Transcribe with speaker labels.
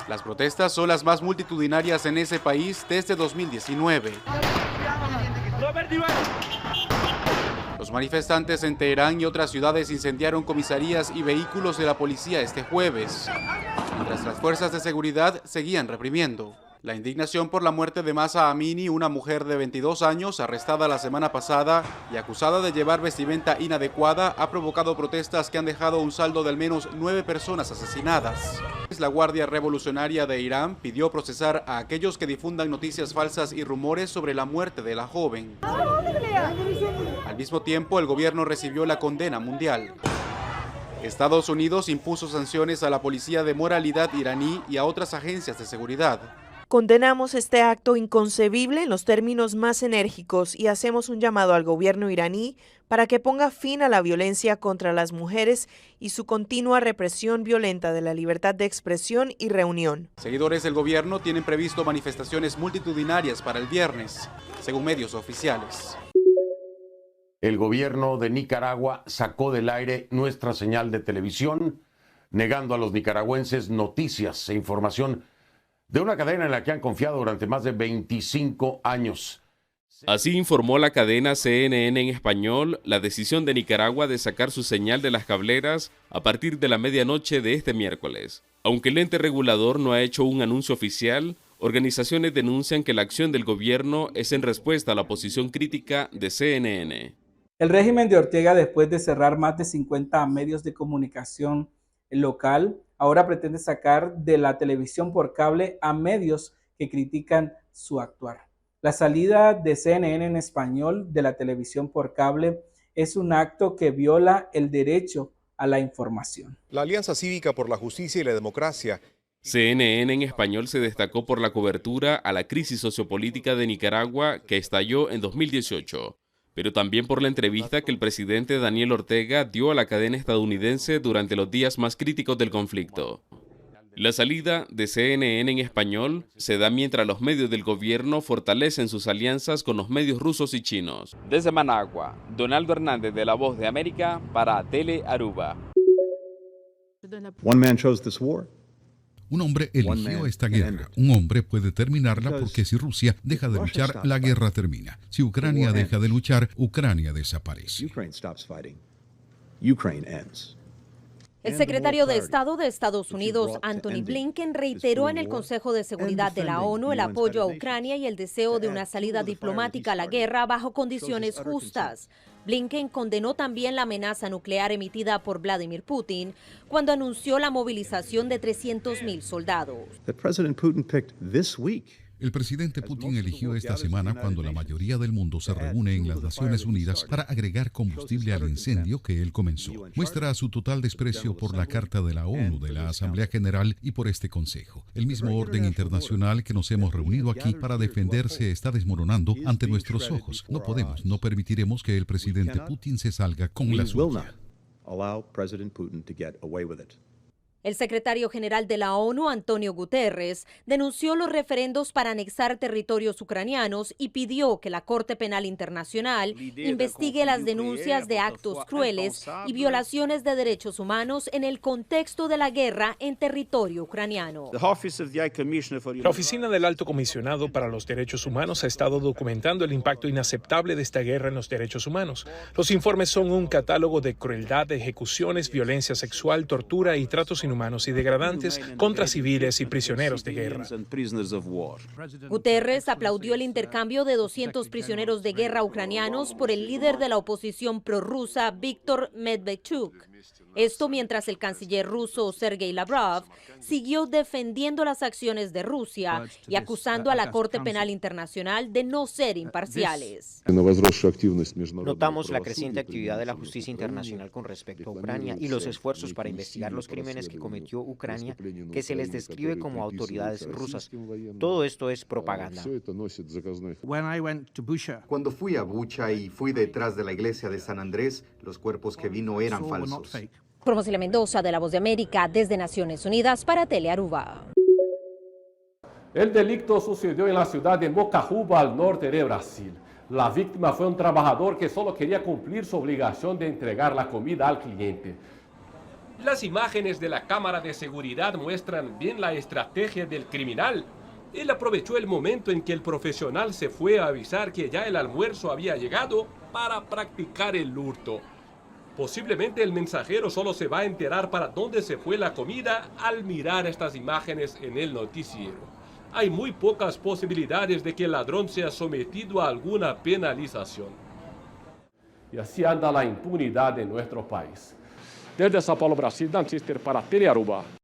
Speaker 1: Las protestas son las más multitudinarias en ese país desde 2019. Los manifestantes en Teherán y otras ciudades incendiaron comisarías y vehículos de la policía este jueves, mientras las fuerzas de seguridad seguían reprimiendo. La indignación por la muerte de Mahsa Amini, una mujer de 22 años arrestada la semana pasada y acusada de llevar vestimenta inadecuada, ha provocado protestas que han dejado un saldo de al menos 9 personas asesinadas. La Guardia Revolucionaria de Irán pidió procesar a aquellos que difundan noticias falsas y rumores sobre la muerte de la joven. Al mismo tiempo, el gobierno recibió la condena mundial. Estados Unidos impuso sanciones a la Policía de Moralidad iraní y a otras agencias de seguridad.
Speaker 2: Condenamos este acto inconcebible en los términos más enérgicos y hacemos un llamado al gobierno iraní para que ponga fin a la violencia contra las mujeres y su continua represión violenta de la libertad de expresión y reunión.
Speaker 1: Seguidores del gobierno tienen previsto manifestaciones multitudinarias para el viernes, según medios oficiales.
Speaker 3: El gobierno de Nicaragua sacó del aire nuestra señal de televisión, negando a los nicaragüenses noticias e información de una cadena en la que han confiado durante más de 25 años.
Speaker 4: Así informó la cadena CNN en español la decisión de Nicaragua de sacar su señal de las cableras a partir de la medianoche de este miércoles. Aunque el ente regulador no ha hecho un anuncio oficial, organizaciones denuncian que la acción del gobierno es en respuesta a la posición crítica de CNN.
Speaker 5: El régimen de Ortega, después de cerrar más de 50 medios de comunicación local, ahora pretende sacar de la televisión por cable a medios que critican su actuar. La salida de CNN en español de la televisión por cable es un acto que viola el derecho a la información.
Speaker 6: La Alianza Cívica por la Justicia y la Democracia.
Speaker 4: CNN en español se destacó por la cobertura a la crisis sociopolítica de Nicaragua que estalló en 2018. Pero también por la entrevista que el presidente Daniel Ortega dio a la cadena estadounidense durante los días más críticos del conflicto. La salida de CNN en español se da mientras los medios del gobierno fortalecen sus alianzas con los medios rusos y chinos. Desde Managua, Donaldo Hernández de La Voz de América para Tele Aruba.
Speaker 7: One man chose this war.
Speaker 8: Un hombre eligió esta guerra. Un hombre puede terminarla porque si Rusia deja de luchar, la guerra termina. Si Ucrania deja de luchar, Ucrania desaparece.
Speaker 9: El secretario de Estado de Estados Unidos, Antony Blinken, reiteró en el Consejo de Seguridad de la ONU el apoyo a Ucrania y el deseo de una salida diplomática a la guerra bajo condiciones justas. Blinken condenó también la amenaza nuclear emitida por Vladimir Putin cuando anunció la movilización de 300,000 soldados.
Speaker 8: El presidente Putin eligió esta semana cuando la mayoría del mundo se reúne en las Naciones Unidas para agregar combustible al incendio que él comenzó. Muestra su total desprecio por la Carta de la ONU, de la Asamblea General y por este Consejo. El mismo orden internacional que nos hemos reunido aquí para defender se está desmoronando ante nuestros ojos. No permitiremos que el presidente Putin se salga con la suya.
Speaker 9: El secretario general de la ONU, Antonio Guterres, denunció los referendos para anexar territorios ucranianos y pidió que la Corte Penal Internacional investigue las denuncias de actos crueles y violaciones de derechos humanos en el contexto de la guerra en territorio ucraniano.
Speaker 10: La Oficina del Alto Comisionado para los Derechos Humanos ha estado documentando el impacto inaceptable de esta guerra en los derechos humanos. Los informes son un catálogo de crueldad, ejecuciones, violencia sexual, tortura y tratos inhumanos y degradantes contra civiles y prisioneros de guerra.
Speaker 9: Guterres aplaudió el intercambio de 200 prisioneros de guerra ucranianos por el líder de la oposición prorrusa, Víktor Medvedchuk. Esto mientras el canciller ruso Sergei Lavrov siguió defendiendo las acciones de Rusia y acusando a la Corte Penal Internacional de no ser imparciales.
Speaker 11: Notamos la creciente actividad de la justicia internacional con respecto a Ucrania y los esfuerzos para investigar los crímenes que cometió Ucrania, que se les describe como autoridades rusas. Todo esto es propaganda.
Speaker 12: Cuando fui a Bucha y fui detrás de la iglesia de San Andrés, los cuerpos que vi no eran falsos.
Speaker 9: Promosilia Mendoza de La Voz de América desde Naciones Unidas para Tele Aruba.
Speaker 13: El delito sucedió en la ciudad de Mocajuba, al norte de Brasil. La víctima fue un trabajador que solo quería cumplir su obligación de entregar la comida al cliente.
Speaker 14: Las imágenes de la cámara de seguridad muestran bien la estrategia del criminal. Él aprovechó el momento en que el profesional se fue a avisar que ya el almuerzo había llegado para practicar el hurto. Posiblemente el mensajero solo se va a enterar para dónde se fue la comida al mirar estas imágenes en el noticiero. Hay muy pocas posibilidades de que el ladrón sea sometido a alguna penalización.
Speaker 13: Y así anda la impunidad en nuestro país. Desde São Paulo, Brasil, Dan Cister para Telearuba.